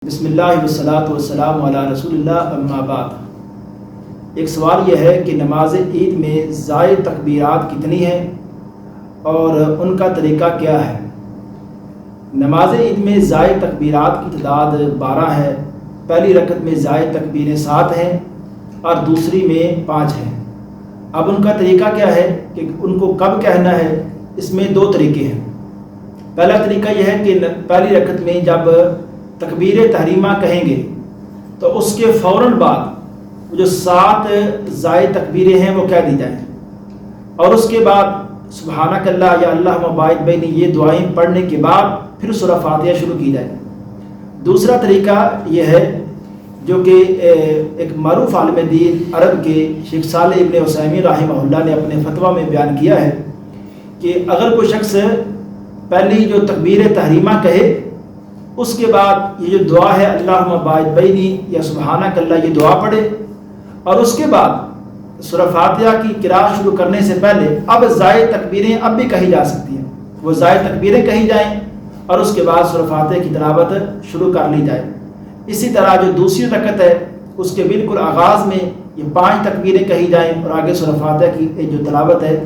بسم اللہ والصلاۃ والسلام علی رسول اللہ اما بعد۔ ایک سوال یہ ہے کہ نماز عید میں زائد تکبیرات کتنی ہیں اور ان کا طریقہ کیا ہے؟ نماز عید میں زائد تکبیرات کی تعداد 12 ہے۔ پہلی رکعت میں زائد تکبیریں 7 ہیں اور دوسری میں 5 ہیں۔ اب ان کا طریقہ کیا ہے کہ ان کو کب کہنا ہے؟ اس میں 2 طریقے ہیں۔ پہلا طریقہ یہ ہے کہ پہلی رکعت میں جب تکبیر تحریمہ کہیں گے تو اس کے فوراً بعد جو 7 زائد تکبیریں ہیں وہ کہہ دی جائیں، اور اس کے بعد سبحانک اللہ یا اللہ باعث بینی یہ دعائیں پڑھنے کے بعد پھر سورہ فاتحہ شروع کی جائے۔ دوسرا طریقہ یہ ہے جو کہ ایک معروف عالم دین عرب کے شیخ صالح ابن عثیمین رحمہ اللہ نے اپنے فتویٰ میں بیان کیا ہے کہ اگر کوئی شخص پہلی جو تکبیر تحریمہ کہے اس کے بعد یہ جو دعا ہے اللہم باعث بینی یا سبحانک اللہ یہ دعا پڑھے، اور اس کے بعد سورہ فاتحہ کی قراءت شروع کرنے سے پہلے اب زائد تکبیریں اب بھی کہی جا سکتی ہیں، وہ زائد تکبیریں کہی جائیں اور اس کے بعد سورہ فاتحہ کی تلاوت شروع کر لی جائے۔ اسی طرح جو دوسری رکعت ہے اس کے بالکل آغاز میں یہ 5 تکبیریں کہی جائیں اور آگے سورہ فاتحہ کی جو تلاوت ہے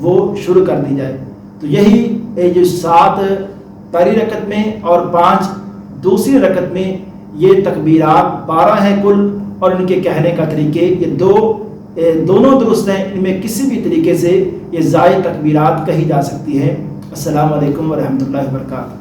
وہ شروع کر دی جائے۔ تو یہی جو 7 پہلی رکعت میں اور 5 دوسری رکعت میں یہ تکبیرات 12 ہیں کل، اور ان کے کہنے کا طریقے یہ دونوں درست ہیں۔ ان میں کسی بھی طریقے سے یہ زائد تکبیرات کہی جا سکتی ہے۔ السلام علیکم ورحمۃ اللہ وبرکاتہ۔